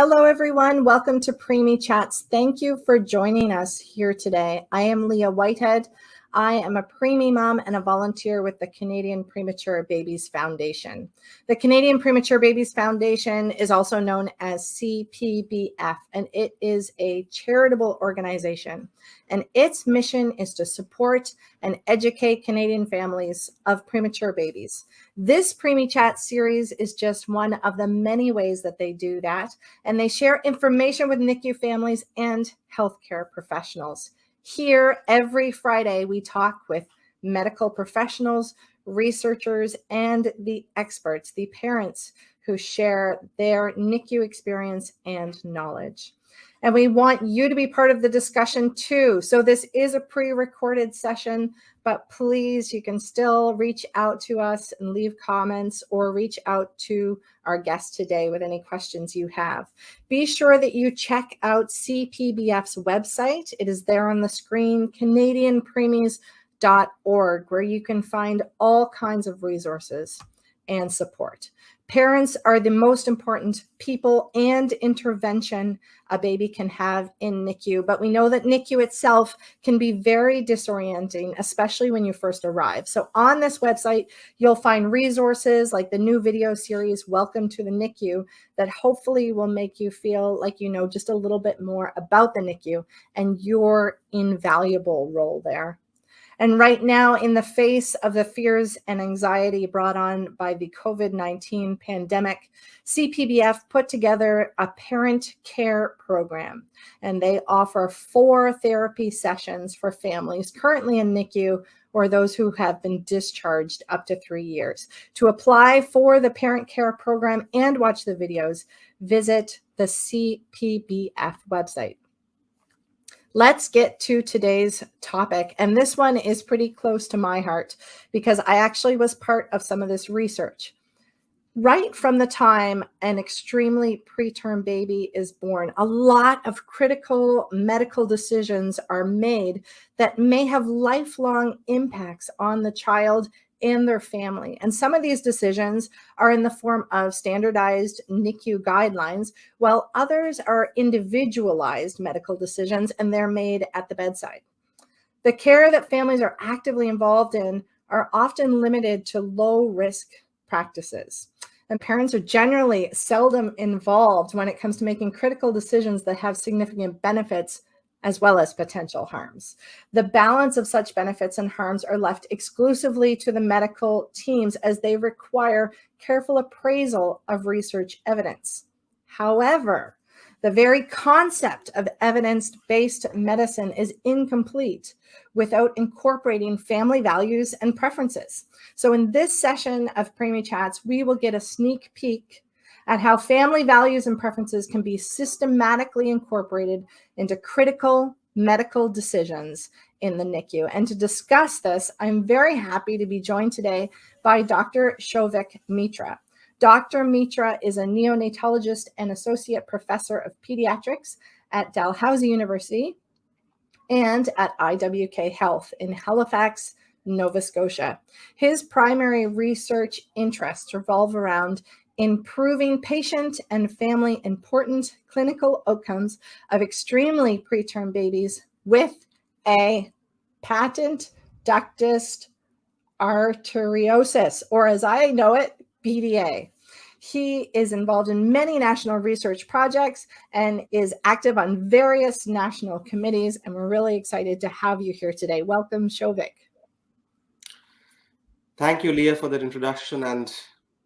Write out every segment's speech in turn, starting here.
Hello, everyone. Welcome to Preemie Chats. Thank you for joining us here today. I am Leah Whitehead. I am a preemie mom and a volunteer with the Canadian Premature Babies Foundation. The Canadian Premature Babies Foundation is also known as CPBF, and it is a charitable organization. And its mission is to support and educate Canadian families of premature babies. This Preemie Chat series is just one of the many ways that they do that, and they share information with NICU families and healthcare professionals. Here, every Friday, we talk with medical professionals, researchers, and the experts, the parents who share their NICU experience and knowledge. And we want you to be part of the discussion too. So this is a pre-recorded session, but please, you can still reach out to us and leave comments or reach out to our guest today with any questions you have. Be sure that you check out CPBF's website. It is there on the screen, canadianpreemies.org, where you can find all kinds of resources and support. Parents are the most important people and intervention a baby can have in NICU, but we know that NICU itself can be very disorienting, especially when you first arrive. So on this website, you'll find resources like the new video series, Welcome to the NICU, that hopefully will make you feel like you know just a little bit more about the NICU and your invaluable role there. And right now, in the face of the fears and anxiety brought on by the COVID-19 pandemic, CPBF put together a parent care program, and they offer 4 therapy sessions for families currently in NICU or those who have been discharged up to 3 years. To apply for the parent care program and watch the videos, visit the CPBF website. Let's get to today's topic. And this one is pretty close to my heart because I actually was part of some of this research. Right from the time an extremely preterm baby is born, a lot of critical medical decisions are made that may have lifelong impacts on the child and their family. And some of these decisions are in the form of standardized NICU guidelines, while others are individualized medical decisions, and they're made at the bedside. The care that families are actively involved in are often limited to low-risk practices. And parents are generally seldom involved when it comes to making critical decisions that have significant benefits as well as potential harms. The balance of such benefits and harms are left exclusively to the medical teams as they require careful appraisal of research evidence. However, the very concept of evidence-based medicine is incomplete without incorporating family values and preferences. So in this session of Preemie Chats, we will get a sneak peek at how family values and preferences can be systematically incorporated into critical medical decisions in the NICU. And to discuss this, I'm very happy to be joined today by Dr. Souvik Mitra. Dr. Mitra is a neonatologist and associate professor of pediatrics at Dalhousie University and at IWK Health in Halifax, Nova Scotia. His primary research interests revolve around improving patient and family important clinical outcomes of extremely preterm babies with a patent ductus arteriosus, or as I know it, PDA. He is involved in many national research projects and is active on various national committees, and we're really excited to have you here today. Welcome, Souvik. Thank you, Leah, for that introduction, and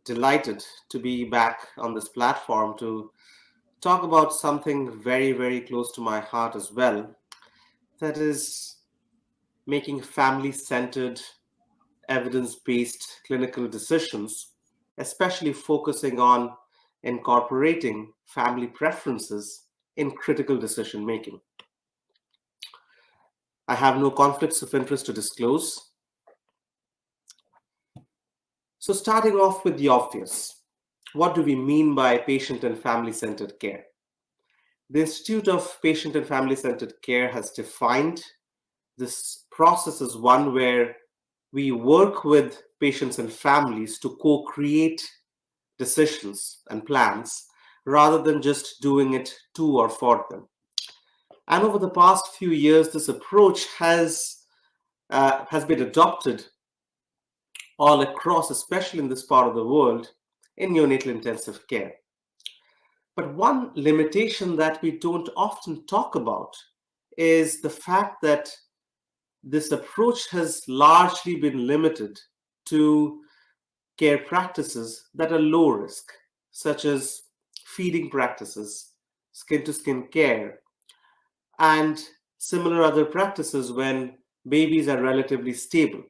delighted to be back on this platform to talk about something very, very close to my heart as well. That is making family-centered, evidence-based clinical decisions, especially focusing on incorporating family preferences in critical decision making. I have no conflicts of interest to disclose. So starting off with the obvious, what do we mean by patient and family-centered care? The Institute of Patient and Family-Centered Care has defined this process as one where we work with patients and families to co-create decisions and plans rather than just doing it to or for them. And over the past few years, this approach has been adopted all across, especially in this part of the world, in neonatal intensive care. But one limitation that we don't often talk about is the fact that this approach has largely been limited to care practices that are low risk, such as feeding practices, skin to skin care, and similar other practices when babies are relatively stable.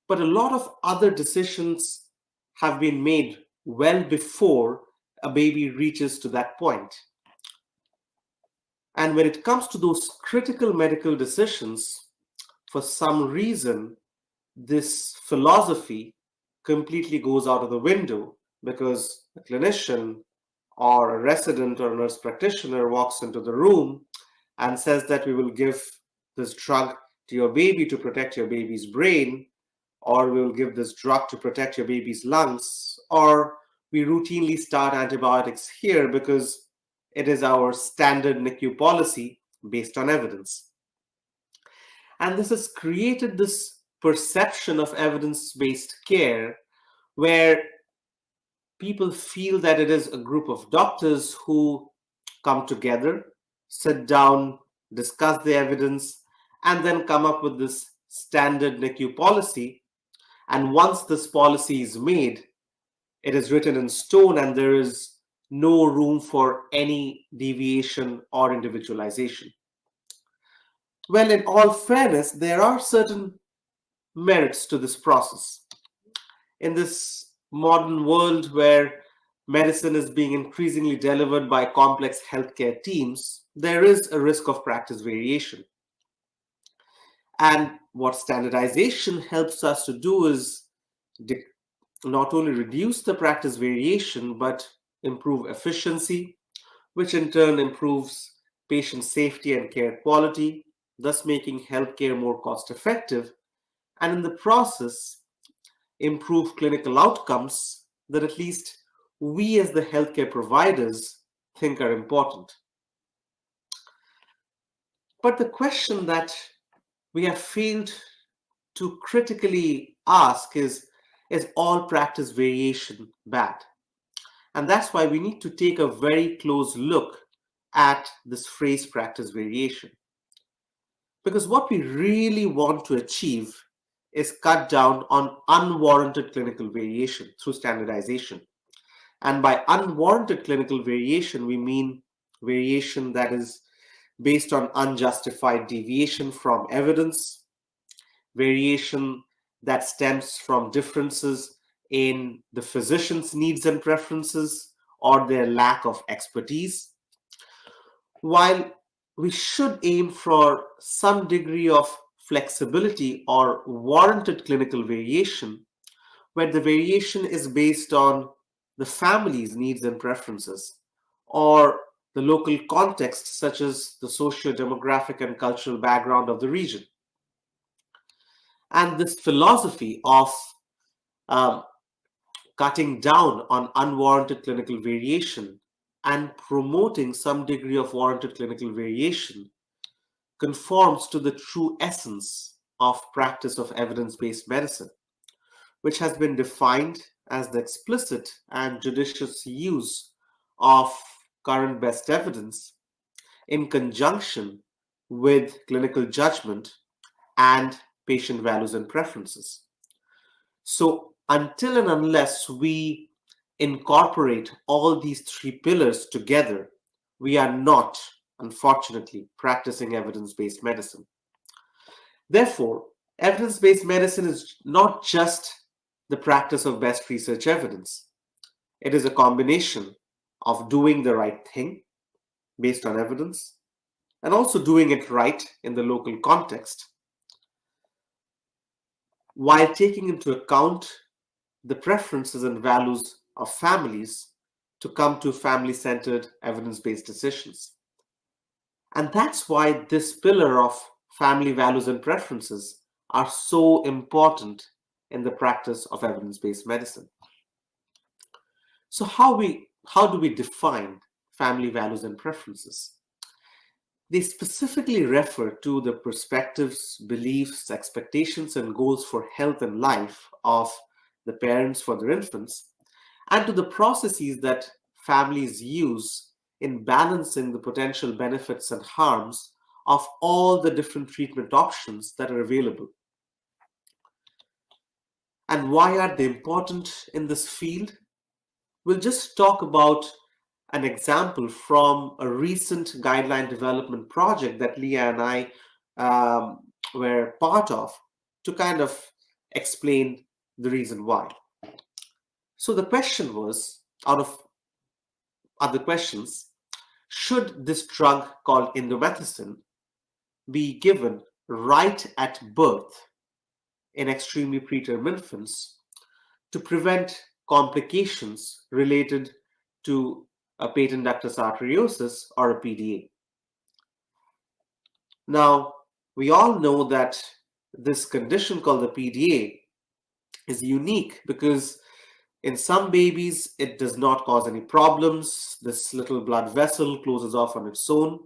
But a lot of other decisions have been made well before a baby reaches to that point. And when it comes to those critical medical decisions, for some reason, this philosophy completely goes out of the window because a clinician or a resident or a nurse practitioner walks into the room and says that we will give this drug to your baby to protect your baby's brain, or we will give this drug to protect your baby's lungs, or we routinely start antibiotics here because it is our standard NICU policy based on evidence. And this has created this perception of evidence-based care where people feel that it is a group of doctors who come together, sit down, discuss the evidence, and then come up with this standard NICU policy. And once this policy is made, it is written in stone and there is no room for any deviation or individualization. Well, in all fairness, there are certain merits to this process. In this modern world where medicine is being increasingly delivered by complex healthcare teams, there is a risk of practice variation. And what standardization helps us to do is not only reduce the practice variation, but improve efficiency, which in turn improves patient safety and care quality, thus making healthcare more cost effective, and in the process, improve clinical outcomes that at least we as the healthcare providers think are important. But the question that we have failed to critically ask is all practice variation bad? And that's why we need to take a very close look at this phrase practice variation. Because what we really want to achieve is cut down on unwarranted clinical variation through standardization. And by unwarranted clinical variation, we mean variation that is based on unjustified deviation from evidence, variation that stems from differences in the physician's needs and preferences or their lack of expertise. While we should aim for some degree of flexibility or warranted clinical variation, where the variation is based on the family's needs and preferences or the local context, such as the socio-demographic and cultural background of the region. And this philosophy of cutting down on unwarranted clinical variation and promoting some degree of warranted clinical variation conforms to the true essence of practice of evidence-based medicine, which has been defined as the explicit and judicious use of current best evidence in conjunction with clinical judgment and patient values and preferences. So until and unless we incorporate all these three pillars together, we are not, unfortunately, practicing evidence-based medicine. Therefore, evidence-based medicine is not just the practice of best research evidence. It is a combination of doing the right thing based on evidence and also doing it right in the local context, while taking into account the preferences and values of families to come to family-centered evidence-based decisions. And that's why this pillar of family values and preferences are so important in the practice of evidence-based medicine. So how how do we define family values and preferences? They specifically refer to the perspectives, beliefs, expectations, and goals for health and life of the parents for their infants, and to the processes that families use in balancing the potential benefits and harms of all the different treatment options that are available. And why are they important in this field? We'll just talk about an example from a recent guideline development project that Leah and I were part of to kind of explain the reason why. So the question was, out of other questions, should this drug called indomethacin be given right at birth in extremely preterm infants to prevent complications related to a patent ductus arteriosus or a PDA? Now, we all know that this condition called the PDA is unique because in some babies, it does not cause any problems. This little blood vessel closes off on its own.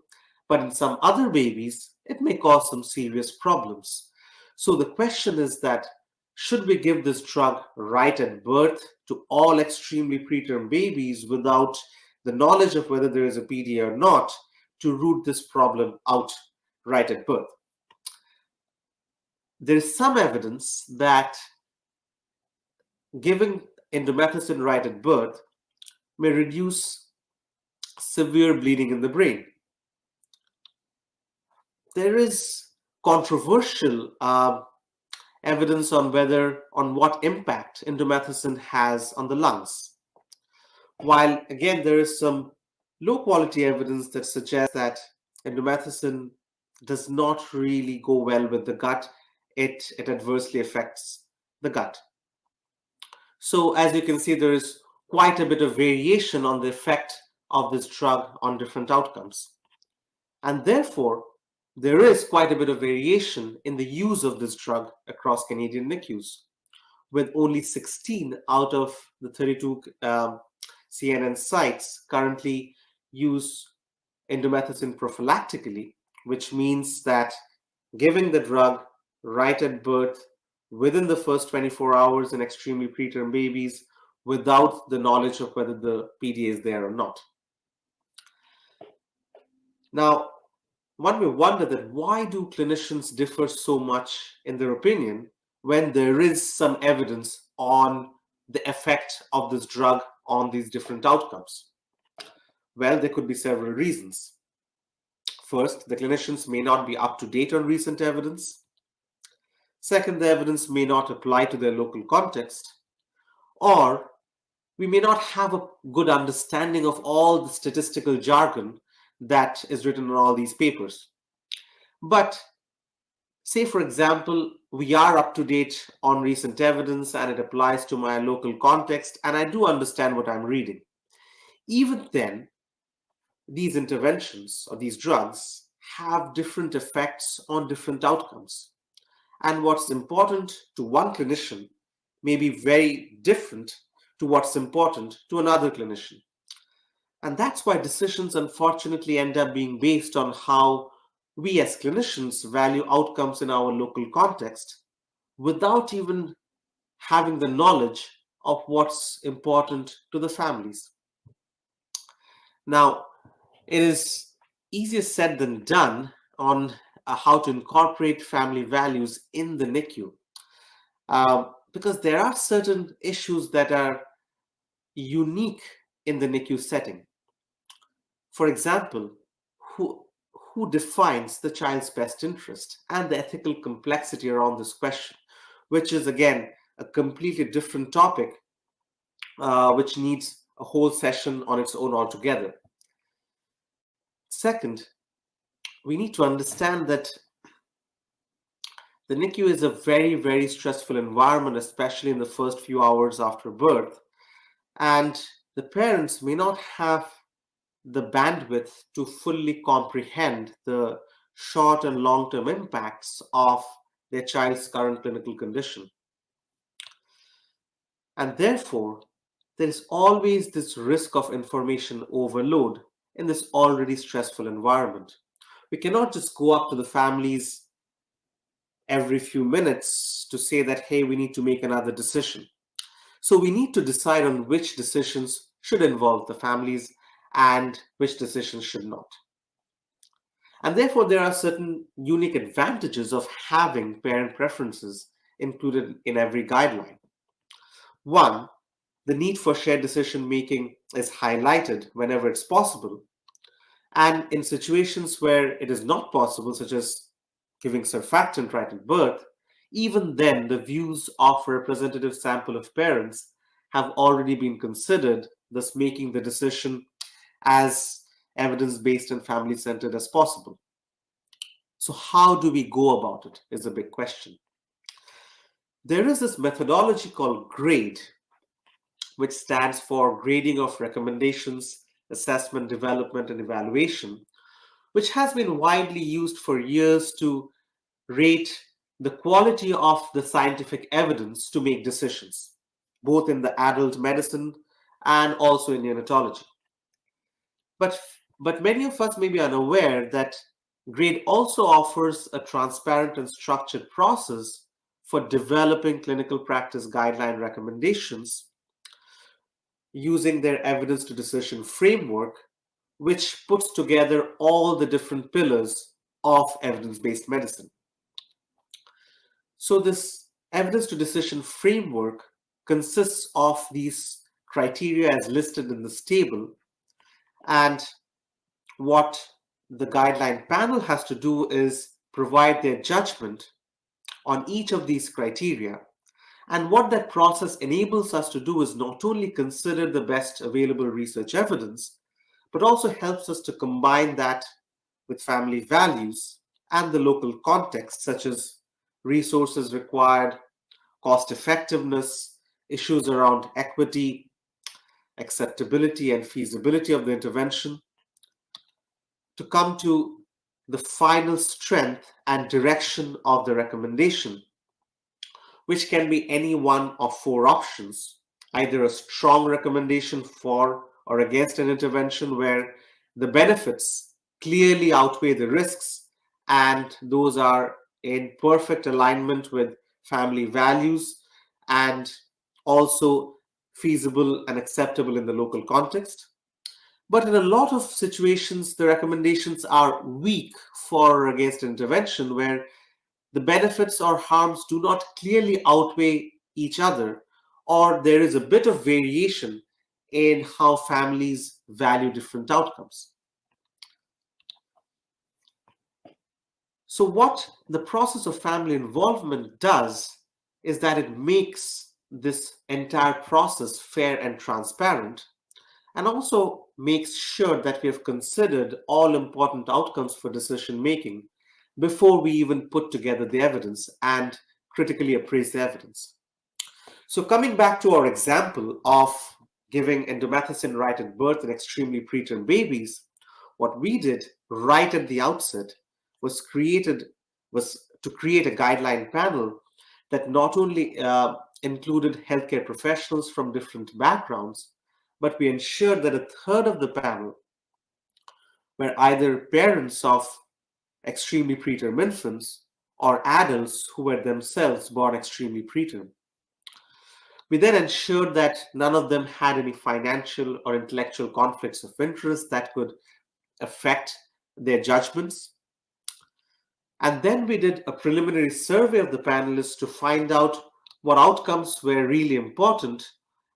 But in some other babies, it may cause some serious problems. So the question is that, should we give this drug right at birth to all extremely preterm babies without the knowledge of whether there is a PDA or not to root this problem out right at birth? There is some evidence that giving indomethacin right at birth may reduce severe bleeding in the brain. There is controversial evidence on what impact indomethacin has on the lungs. While again, there is some low quality evidence that suggests that indomethacin does not really go well with the gut. It adversely affects the gut. So as you can see, there is quite a bit of variation on the effect of this drug on different outcomes. And therefore, there is quite a bit of variation in the use of this drug across Canadian NICUs, with only 16 out of the 32 CNN sites currently use indomethacin prophylactically, which means that giving the drug right at birth within the first 24 hours in extremely preterm babies without the knowledge of whether the PDA is there or not. Now, one may wonder that why do clinicians differ so much in their opinion when there is some evidence on the effect of this drug on these different outcomes? Well, there could be several reasons. First, the clinicians may not be up to date on recent evidence. Second, the evidence may not apply to their local context. Or we may not have a good understanding of all the statistical jargon that is written in all these papers. But say, for example, we are up to date on recent evidence and it applies to my local context, and I do understand what I'm reading. Even then, these interventions or these drugs have different effects on different outcomes. And what's important to one clinician may be very different to what's important to another clinician. And that's why decisions unfortunately end up being based on how we as clinicians value outcomes in our local context without even having the knowledge of what's important to the families. Now, it is easier said than done on how to incorporate family values in the NICU because there are certain issues that are unique in the NICU setting. For example, who defines the child's best interest and the ethical complexity around this question, which is again a completely different topic which needs a whole session on its own altogether. Second, we need to understand that the NICU is a very, very stressful environment, especially in the first few hours after birth, and the parents may not have the bandwidth to fully comprehend the short and long-term impacts of their child's current clinical condition. And therefore, there is always this risk of information overload in this already stressful environment. We cannot just go up to the families every few minutes to say that, hey, we need to make another decision. So we need to decide on which decisions should involve the families and which decisions should not. And therefore, there are certain unique advantages of having parent preferences included in every guideline. One, the need for shared decision making is highlighted whenever it's possible. And in situations where it is not possible, such as giving surfactant right at birth, even then the views of a representative sample of parents have already been considered, thus making the decision as evidence-based and family-centered as possible. So how do we go about it is a big question. There is this methodology called GRADE, which stands for Grading of Recommendations, Assessment, Development, and Evaluation, which has been widely used for years to rate the quality of the scientific evidence to make decisions, both in the adult medicine and also in neonatology. But, but many of us may be unaware that GRADE also offers a transparent and structured process for developing clinical practice guideline recommendations using their evidence to decision framework, which puts together all the different pillars of evidence-based medicine. So this evidence to decision framework consists of these criteria as listed in this table, and what the guideline panel has to do is provide their judgment on each of these criteria. And what that process enables us to do is not only consider the best available research evidence, but also helps us to combine that with family values and the local context, such as resources required, cost effectiveness, issues around equity, acceptability, and feasibility of the intervention, to come to the final strength and direction of the recommendation, which can be any one of four options: either a strong recommendation for or against an intervention where the benefits clearly outweigh the risks, and those are in perfect alignment with family values and also feasible and acceptable in the local context. But in a lot of situations, the recommendations are weak for or against intervention where the benefits or harms do not clearly outweigh each other, or there is a bit of variation in how families value different outcomes. So what the process of family involvement does is that it makes this entire process fair and transparent, and also makes sure that we have considered all important outcomes for decision making before we even put together the evidence and critically appraise the evidence. So coming back to our example of giving indomethacin right at birth in extremely preterm babies, what we did right at the outset was to create a guideline panel that not only included healthcare professionals from different backgrounds, but we ensured that a third of the panel were either parents of extremely preterm infants or adults who were themselves born extremely preterm. We then ensured that none of them had any financial or intellectual conflicts of interest that could affect their judgments. And then we did a preliminary survey of the panelists to find out what outcomes were really important,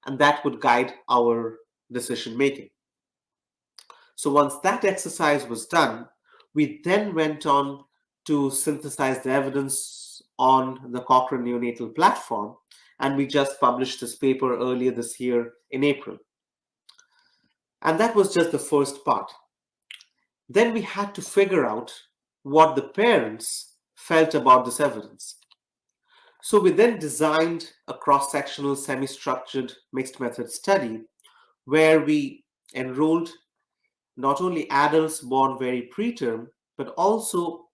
and that would guide our decision making. So once that exercise was done, we then went on to synthesize the evidence on the Cochrane neonatal platform, and we just published this paper earlier this year in April. And that was just the first part. Then we had to figure out what the parents felt about this evidence. So we then designed a cross-sectional semi-structured mixed method study where we enrolled not only adults born very preterm, but also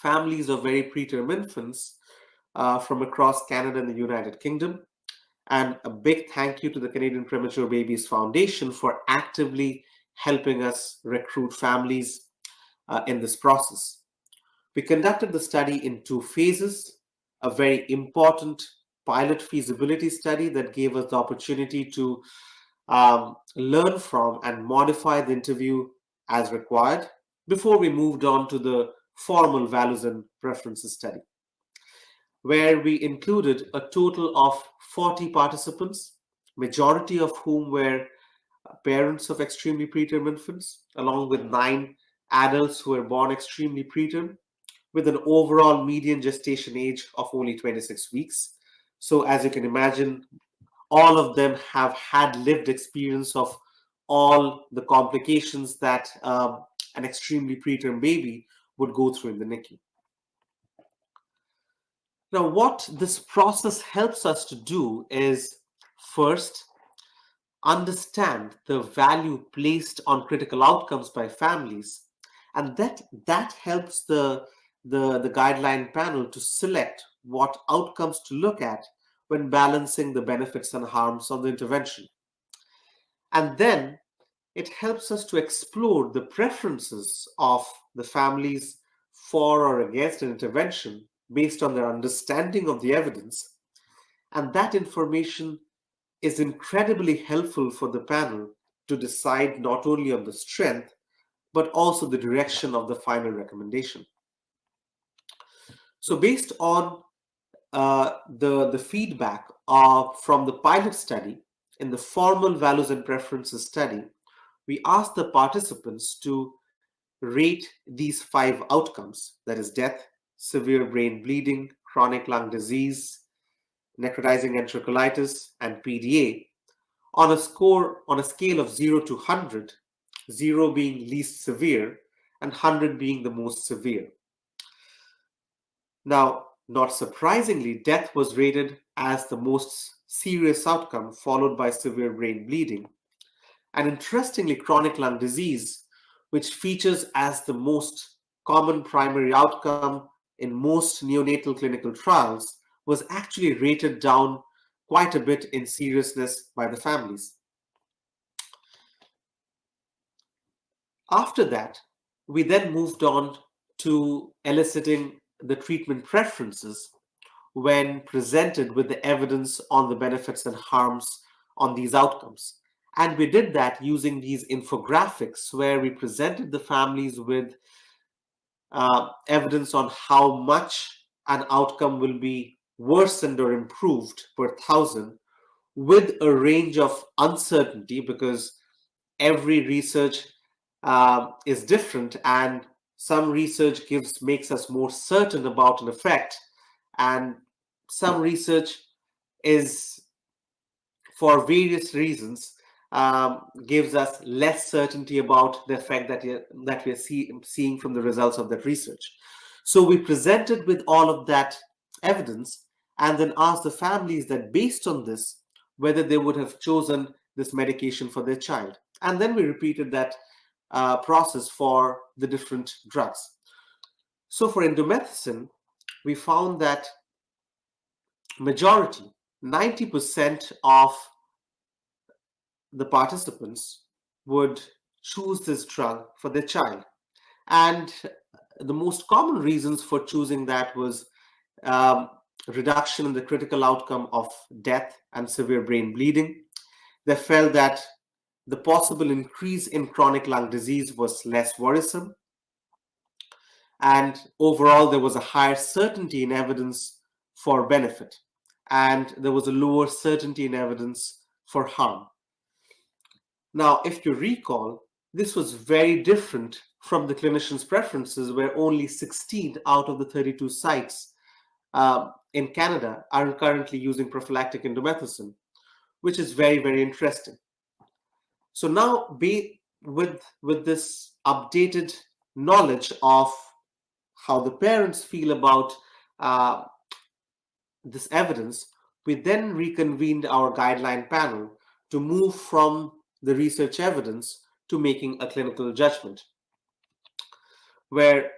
families of very preterm infants from across Canada and the United Kingdom. And a big thank you to the Canadian Premature Babies Foundation for actively helping us recruit families in this process. We conducted the study in 2 phases, a very important pilot feasibility study that gave us the opportunity to learn from and modify the interview as required before we moved on to the formal values and preferences study, where we included a total of 40 participants, majority of whom were parents of extremely preterm infants, along with 9 adults who were born extremely preterm, with an overall median gestation age of only 26 weeks. So, as you can imagine, all of them have had lived experience of all the complications that an extremely preterm baby would go through in the NICU. Now, what this process helps us to do is first understand the value placed on critical outcomes by families, and that helps the guideline panel to select what outcomes to look at when balancing the benefits and harms of the intervention. And then it helps us to explore the preferences of the families for or against an intervention based on their understanding of the evidence. And that information is incredibly helpful for the panel to decide not only on the strength, but also the direction of the final recommendation. So based on the feedback from the pilot study, in the formal values and preferences study, we asked the participants to rate these 5 outcomes, that is death, severe brain bleeding, chronic lung disease, necrotizing enterocolitis, and PDA, on a scale of 0 to 100, 0 being least severe and 100 being the most severe. Now, not surprisingly, death was rated as the most serious outcome, followed by severe brain bleeding. And interestingly, chronic lung disease, which features as the most common primary outcome in most neonatal clinical trials, was actually rated down quite a bit in seriousness by the families. After that, we then moved on to eliciting the treatment preferences when presented with the evidence on the benefits and harms on these outcomes. And we did that using these infographics where we presented the families with evidence on how much an outcome will be worsened or improved per 1,000, with a range of uncertainty, because every research is different, and some research makes us more certain about an effect, and some research is, for various reasons, gives us less certainty about the effect that we are seeing from the results of that research. So we presented with all of that evidence and then asked the families that based on this, whether they would have chosen this medication for their child. And then we repeated that process for the different drugs. So for indomethacin, we found that majority, 90% of the participants would choose this drug for their child. And the most common reasons for choosing that was reduction in the critical outcome of death and severe brain bleeding. They felt that the possible increase in chronic lung disease was less worrisome. And overall, there was a higher certainty in evidence for benefit, and there was a lower certainty in evidence for harm. Now, if you recall, this was very different from the clinicians' preferences, where only 16 out of the 32 sites in Canada are currently using prophylactic indomethacin, which is very, very interesting. So now, with this updated knowledge of how the parents feel about this evidence, we then reconvened our guideline panel to move from the research evidence to making a clinical judgment, where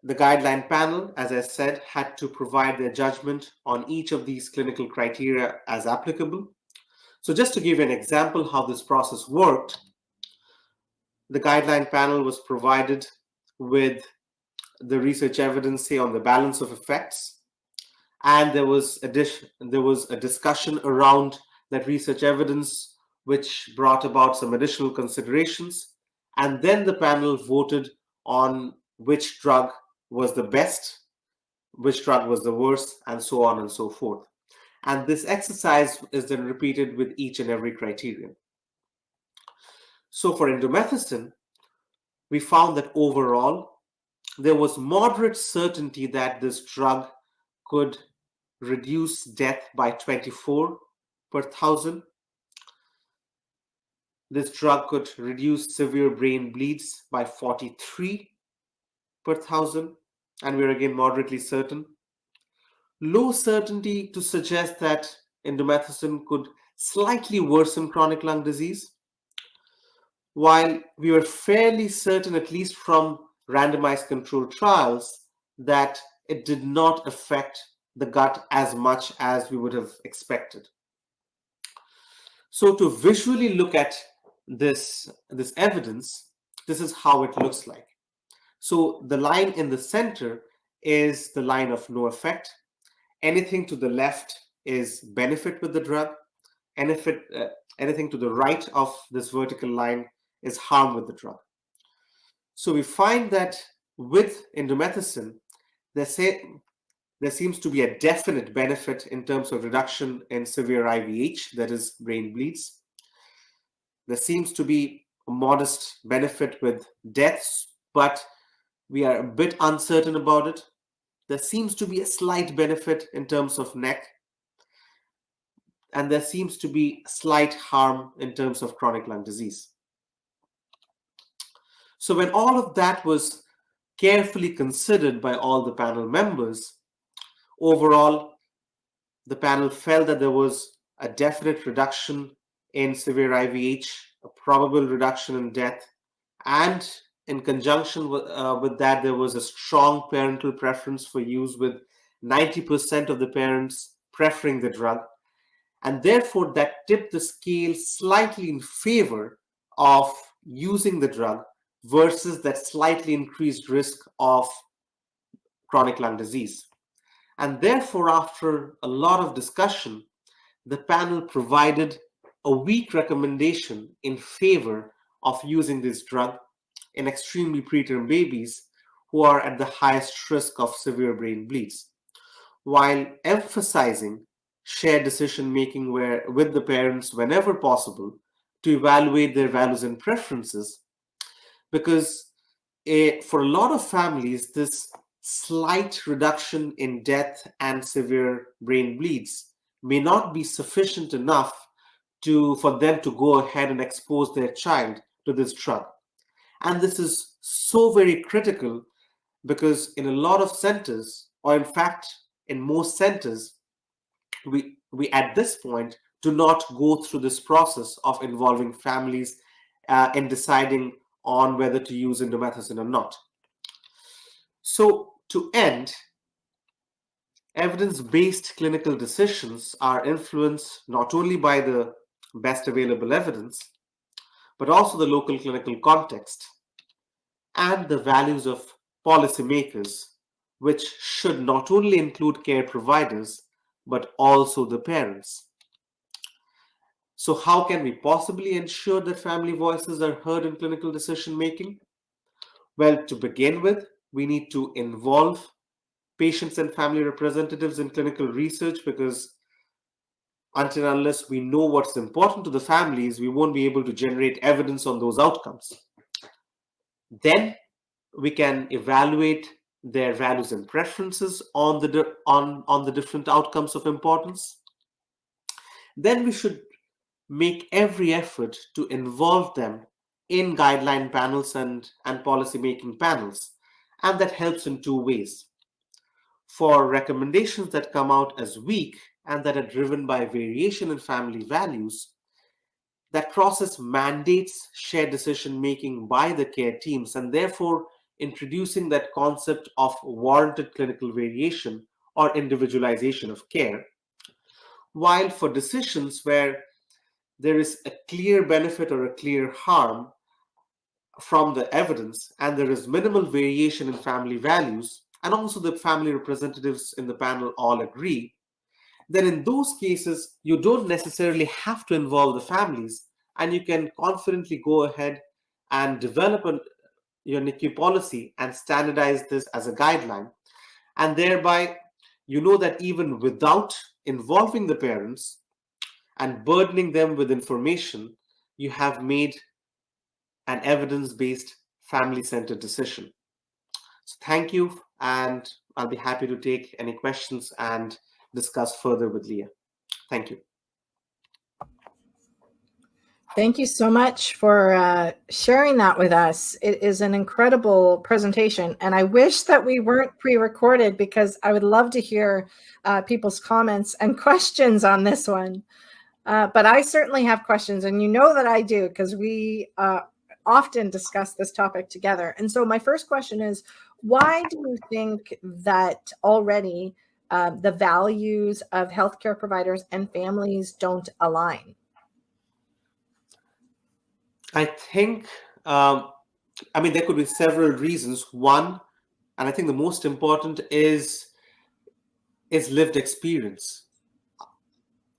The guideline panel, as I said, had to provide their judgment on each of these clinical criteria as applicable. So just to give you an example how this process worked, the guideline panel was provided with the research evidence, say, on the balance of effects, and there was a discussion around that research evidence, which brought about some additional considerations, and then the panel voted on which drug was the best, which drug was the worst, and so on and so forth. And this exercise is then repeated with each and every criterion. So for indomethacin, we found that overall there was moderate certainty that this drug could reduce death by 24 per thousand. This drug could reduce severe brain bleeds by 43 per thousand, and we're again moderately certain. Low certainty to suggest that indomethacin could slightly worsen chronic lung disease, while we were fairly certain, at least from randomized controlled trials, that it did not affect the gut as much as we would have expected. So to visually look at this evidence, this is how it looks like. So the line in the center is the line of no effect. Anything to the left is benefit with the drug. Anything to the right of this vertical line is harm with the drug. So we find that with indomethacin, there seems to be a definite benefit in terms of reduction in severe IVH, that is brain bleeds. There seems to be a modest benefit with deaths, but we are a bit uncertain about it. There seems to be a slight benefit in terms of neck, and there seems to be slight harm in terms of chronic lung disease. So when all of that was carefully considered by all the panel members, overall, the panel felt that there was a definite reduction in severe IVH, a probable reduction in death, and in conjunction with that, there was a strong parental preference for use, with 90% of the parents preferring the drug. And therefore, that tipped the scale slightly in favor of using the drug versus that slightly increased risk of chronic lung disease. And therefore, after a lot of discussion, the panel provided a weak recommendation in favor of using this drug in extremely preterm babies who are at the highest risk of severe brain bleeds, while emphasizing shared decision making with the parents whenever possible to evaluate their values and preferences, because for a lot of families, this slight reduction in death and severe brain bleeds may not be sufficient enough for them to go ahead and expose their child to this drug. And this is so very critical because in a lot of centers, or in fact, in most centers, we at this point do not go through this process of involving families in deciding on whether to use indomethacin or not. So to end, evidence-based clinical decisions are influenced not only by the best available evidence, but also the local clinical context and the values of policymakers, which should not only include care providers, but also the parents. So how can we possibly ensure that family voices are heard in clinical decision making? Well, to begin with, we need to involve patients and family representatives in clinical research, because until and unless we know what's important to the families, we won't be able to generate evidence on those outcomes. Then we can evaluate their values and preferences on the different outcomes of importance. Then we should make every effort to involve them in guideline panels and policy making panels, and that helps in two ways. For recommendations that come out as weak and that are driven by variation in family values, that process mandates shared decision making by the care teams, and therefore introducing that concept of warranted clinical variation or individualization of care. While for decisions where there is a clear benefit or a clear harm from the evidence and there is minimal variation in family values, and also the family representatives in the panel all agree, then in those cases, you don't necessarily have to involve the families, and you can confidently go ahead and develop your NICU policy and standardize this as a guideline. And thereby, you know that even without involving the parents and burdening them with information, you have made an evidence-based, family-centered decision. So thank you, and I'll be happy to take any questions and discuss further with Leah. Thank you. Thank you so much for sharing that with us. It is an incredible presentation, and I wish that we weren't pre-recorded because I would love to hear people's comments and questions on this one. But I certainly have questions, and you know that I do because we often discuss this topic together. And so my first question is, why do you think that already the values of healthcare providers and families don't align? I think, there could be several reasons. One, and I think the most important is lived experience.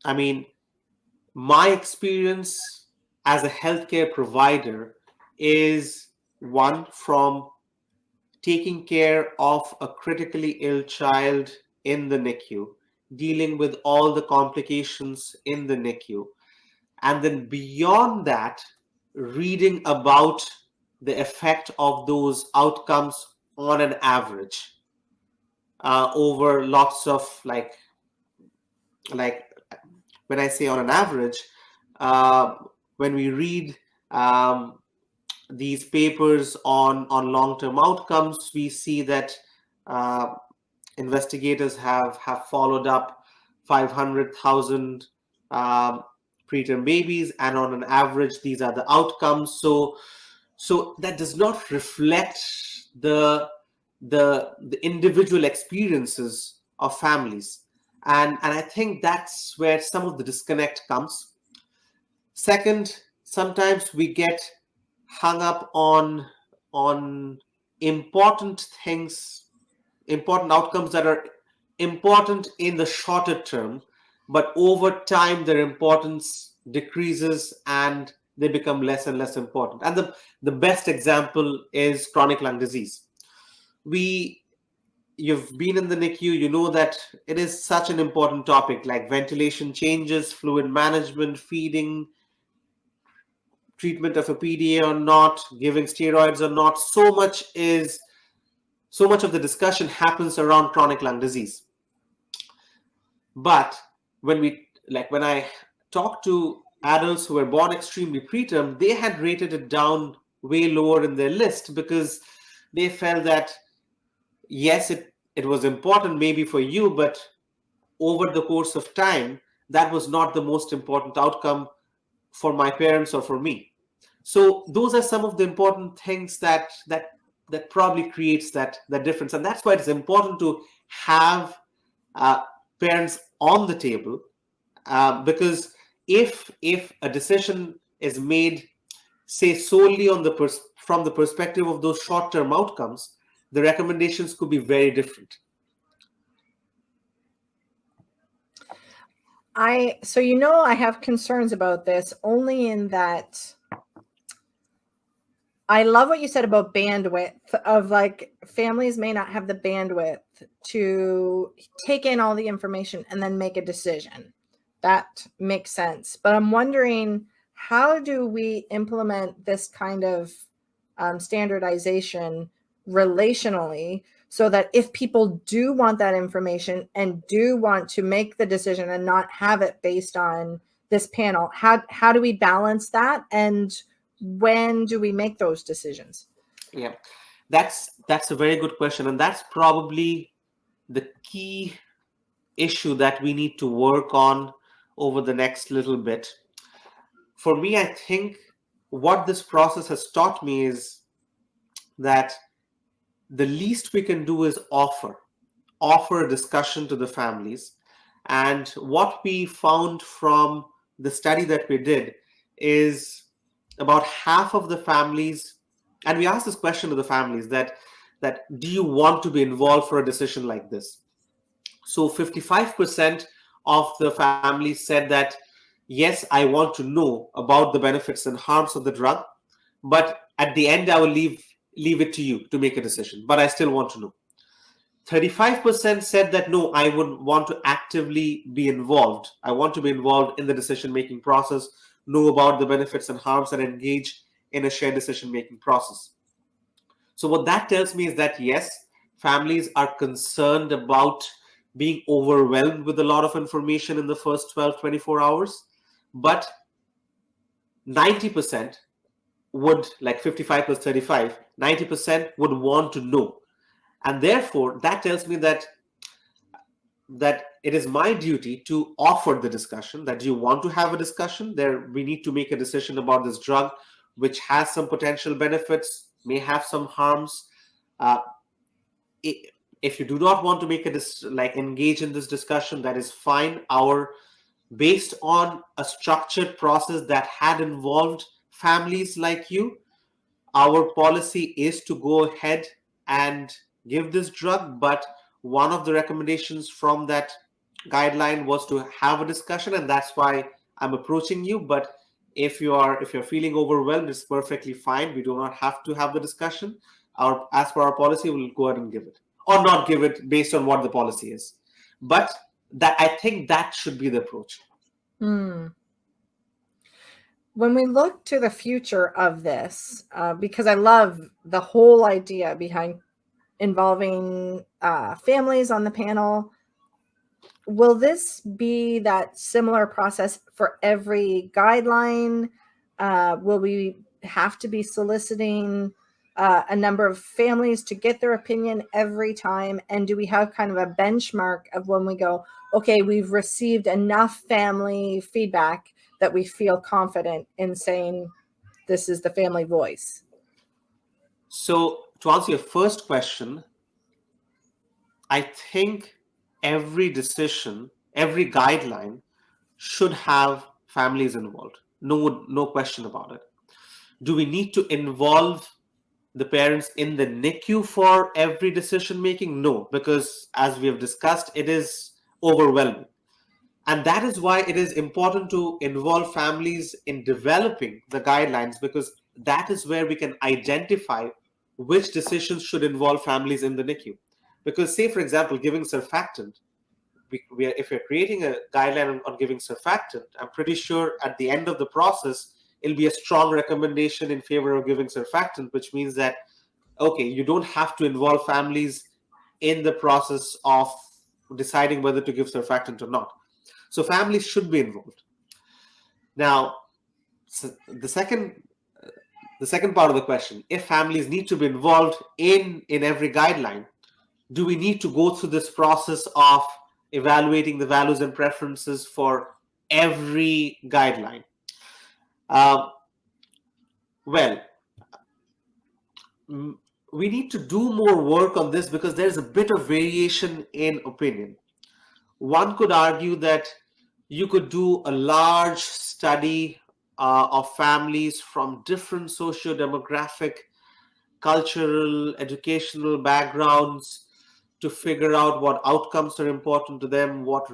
I mean, my experience as a healthcare provider is one from taking care of a critically ill child in the NICU, dealing with all the complications in the NICU, and then beyond that, reading about the effect of those outcomes on an average over lots of like when I say on an average, when we read these papers on long-term outcomes, we see that investigators have followed up 500,000 preterm babies, and on an average, these are the outcomes. So that does not reflect the individual experiences of families, and I think that's where some of the disconnect comes. Second, sometimes we get hung up on important things, important outcomes that are important in the shorter term, but over time their importance decreases and they become less and less important. And the best example is chronic lung disease. You've been in the NICU, you know that it is such an important topic, like ventilation changes, fluid management, feeding, treatment of a PDA or not, giving steroids or not. So much of the discussion happens around chronic lung disease. But when I talked to adults who were born extremely preterm, they had rated it down way lower in their list because they felt that, yes, it was important maybe for you, but over the course of time, that was not the most important outcome for my parents or for me. So those are some of the important things that probably creates that difference. And that's why it's important to have parents on the table, because if a decision is made, say, solely on from the perspective of those short-term outcomes, the recommendations could be very different. I have concerns about this only in that I love what you said about bandwidth of like families may not have the bandwidth to take in all the information and then make a decision. That makes sense. But I'm wondering, how do we implement this kind of standardization relationally so that if people do want that information and do want to make the decision and not have it based on this panel, how do we balance that? And when do we make those decisions? Yeah, that's a very good question. And that's probably the key issue that we need to work on over the next little bit. For me, I think what this process has taught me is that the least we can do is offer a discussion to the families. And what we found from the study that we did is about half of the families, and we asked this question to the families, that do you want to be involved for a decision like this? So 55% of the families said that, yes, I want to know about the benefits and harms of the drug, but at the end I will leave it to you to make a decision, but I still want to know. 35% said that no, I would want to actively be involved. I want to be involved in the decision-making process, know about the benefits and harms, and engage in a shared decision-making process. So what that tells me is that yes, families are concerned about being overwhelmed with a lot of information in the first 12, 24 hours, but 90% would, like 55 plus 35, 90% would want to know. And therefore, that tells me that it is my duty to offer the discussion, that you want to have a discussion. There, we need to make a decision about this drug, which has some potential benefits, may have some harms. If you do not want to make engage in this discussion, that is fine. Based on a structured process that had involved families like you, our policy is to go ahead and give this drug, but one of the recommendations from that guideline was to have a discussion, and that's why I'm approaching you. But if you're feeling overwhelmed, it's perfectly fine. We do not have to have the discussion. As per our policy, we'll go ahead and give it, or not give it, based on what the policy is. But that, I think that should be the approach. When we look to the future of this, because I love the whole idea behind involving families on the panel, will this be that similar process for every guideline? Will we have to be soliciting a number of families to get their opinion every time? And do we have kind of a benchmark of when we go, okay, we've received enough family feedback that we feel confident in saying this is the family voice? So to answer your first question, I think every decision, every guideline should have families involved. No question about it. Do we need to involve the parents in the NICU for every decision making? No, because as we have discussed, it is overwhelming. And that is why it is important to involve families in developing the guidelines, because that is where we can identify which decisions should involve families in the NICU. Because say, for example, giving surfactant, if we're creating a guideline on giving surfactant, I'm pretty sure at the end of the process, it'll be a strong recommendation in favor of giving surfactant, which means that, okay, you don't have to involve families in the process of deciding whether to give surfactant or not. So families should be involved. Now, the second part of the question, if families need to be involved in every guideline, do we need to go through this process of evaluating the values and preferences for every guideline? Well, we need to do more work on this because there's a bit of variation in opinion. One could argue that you could do a large study of families from different socio-demographic, cultural, educational backgrounds to figure out what outcomes are important to them, what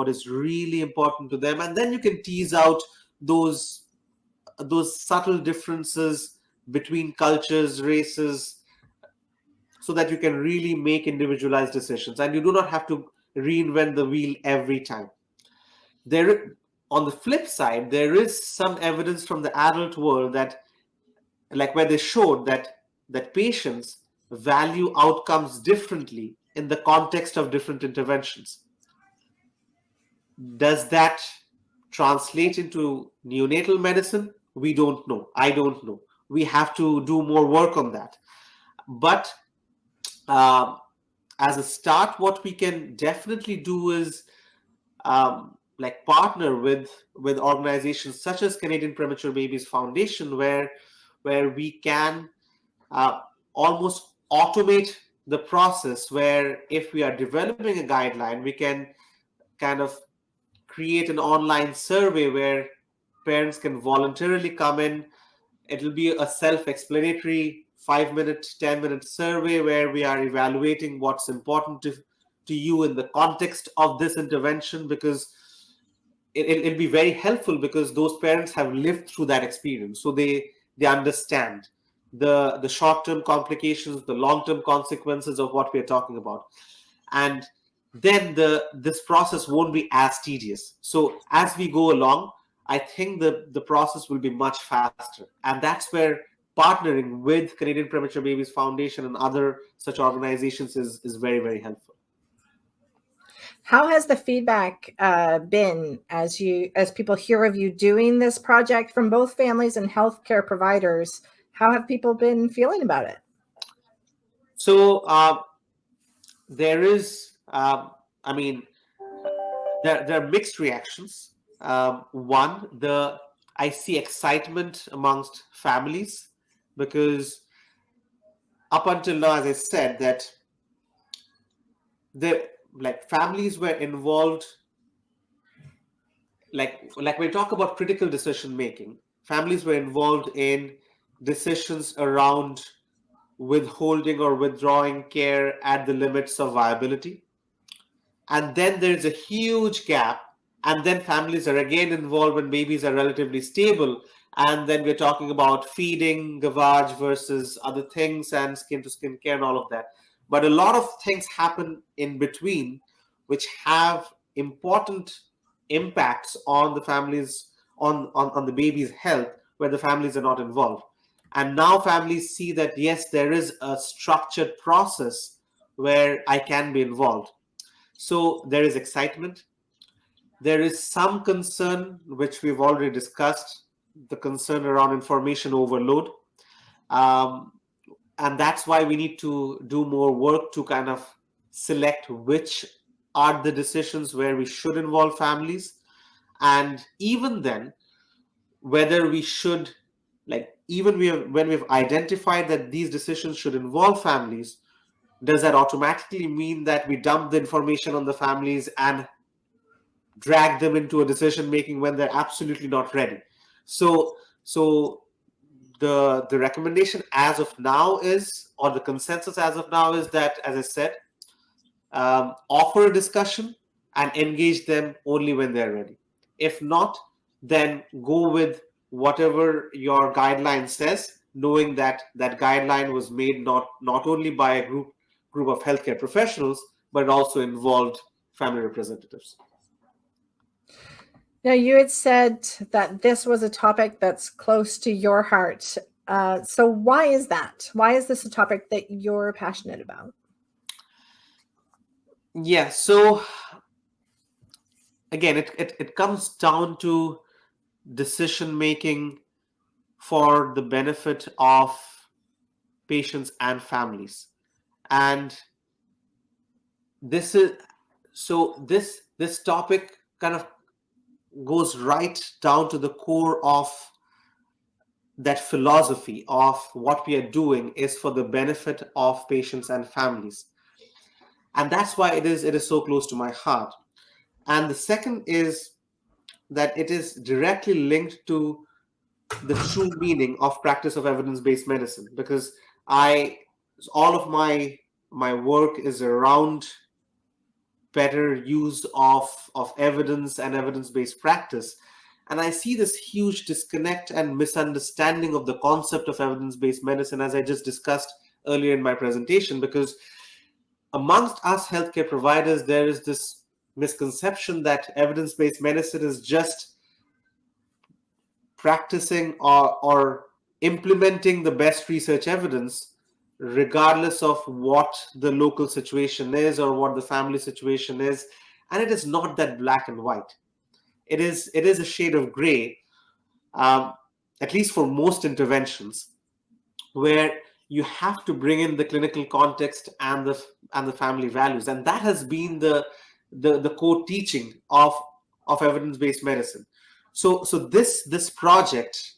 is really important to them, and then you can tease out those subtle differences between cultures, races, so that you can really make individualized decisions, and you do not have to reinvent the wheel every time. On the flip side, there is some evidence from the adult world that, like, where they showed that patients value outcomes differently in the context of different interventions. Does that translate into neonatal medicine? We don't know. I don't know. We have to do more work on that. But as a start, what we can definitely do is partner with organizations such as Canadian Premature Babies Foundation, where we can almost automate the process where if we are developing a guideline, we can kind of create an online survey where parents can voluntarily come in. It'll be a self-explanatory 5-minute, 10-minute survey where we are evaluating what's important to you in the context of this intervention, because it'll be very helpful because those parents have lived through that experience. So they understand the short-term complications, the long-term consequences of what we're talking about. And then this process won't be as tedious. So as we go along, I think the process will be much faster. And that's where partnering with Canadian Premature Babies Foundation and other such organizations is very, very helpful. How has the feedback been as people hear of you doing this project from both families and healthcare providers? How have people been feeling about it? So there is, there are mixed reactions. One, I see excitement amongst families, because up until now, as I said, that families were involved. Like when we talk about critical decision making, families were involved in decisions around withholding or withdrawing care at the limits of viability. And then there's a huge gap. And then families are again involved when babies are relatively stable. And then we're talking about feeding, gavage versus other things, and skin to skin care and all of that. But a lot of things happen in between which have important impacts on the families, on the baby's health, where the families are not involved. And now families see that, yes, there is a structured process where I can be involved. So there is excitement. There is some concern, which we've already discussed, the concern around information overload. And that's why we need to do more work to kind of select which are the decisions where we should involve families. And even then, whether we should, when we've identified that these decisions should involve families, does that automatically mean that we dump the information on the families and drag them into a decision making when they're absolutely not ready? So the recommendation as of now is, or the consensus as of now is that, as I said, offer a discussion and engage them only when they're ready. If not, then go with whatever your guideline says, knowing that that guideline was made not only by a group of healthcare professionals, but also involved family representatives. Now, you had said that this was a topic that's close to your heart. So why is that? Why is this a topic that you're passionate about? Yeah, so again, it comes down to decision making for the benefit of patients and families. And this topic kind of goes right down to the core of that philosophy of what we are doing is for the benefit of patients and families. And that's why it is so close to my heart. And the second is that it is directly linked to the true meaning of practice of evidence-based medicine, because all of my work is around better use of evidence and evidence-based practice. And I see this huge disconnect and misunderstanding of the concept of evidence-based medicine, as I just discussed earlier in my presentation, because amongst us healthcare providers, there is this misconception that evidence-based medicine is just practicing or implementing the best research evidence, regardless of what the local situation is or what the family situation is. And it is not that black and white. It is a shade of gray, at least for most interventions, where you have to bring in the clinical context and the family values. And that has been the core teaching of evidence-based medicine. So this project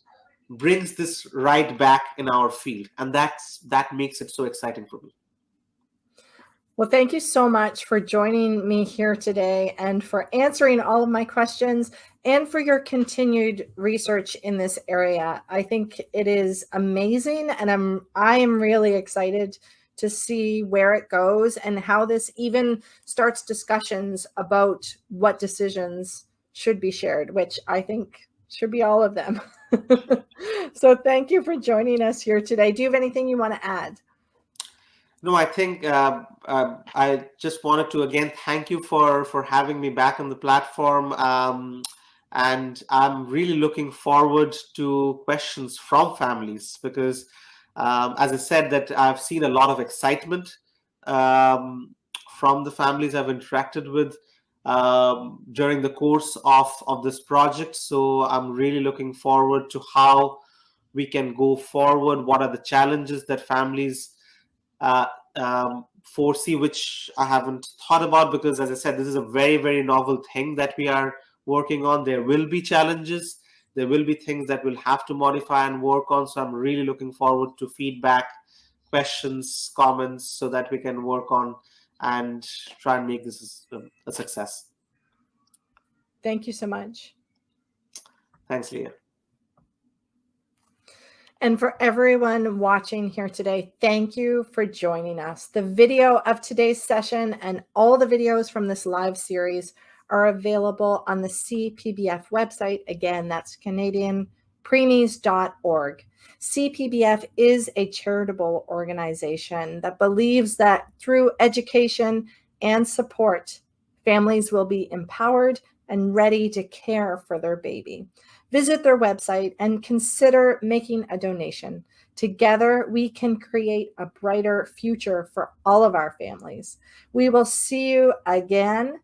brings this right back in our field, and that makes it so exciting for me. Well, thank you so much for joining me here today and for answering all of my questions and for your continued research in this area. I think it is amazing, and I am really excited to see where it goes and how this even starts discussions about what decisions should be shared, which I think should be all of them. So thank you for joining us here today. Do you have anything you want to add? No, I think I just wanted to again thank you for having me back on the platform, and I'm really looking forward to questions from families because, as I said, that I've seen a lot of excitement from the families I've interacted with during the course of this project. So I'm really looking forward to how we can go forward. What are the challenges that families uh, foresee, which I haven't thought about because, as I said, this is a very, very novel thing that we are working on. There will be challenges. There will be things that we'll have to modify and work on. So I'm really looking forward to feedback, questions, comments, so that we can work on and try and make this a success. Thank you so much. Thanks, Leah. And for everyone watching here today, thank you for joining us. The video of today's session and all the videos from this live series are available on the CPBF website. Again, that's CanadianPreemies.org. CPBF is a charitable organization that believes that through education and support, families will be empowered and ready to care for their baby. Visit their website and consider making a donation. Together, we can create a brighter future for all of our families. We will see you again.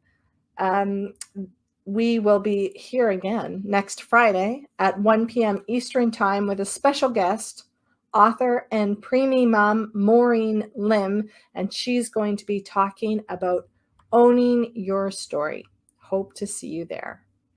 We will be here again next Friday at 1 p.m. Eastern Time with a special guest, author and preemie mom, Maureen Lim, and she's going to be talking about owning your story. Hope to see you there.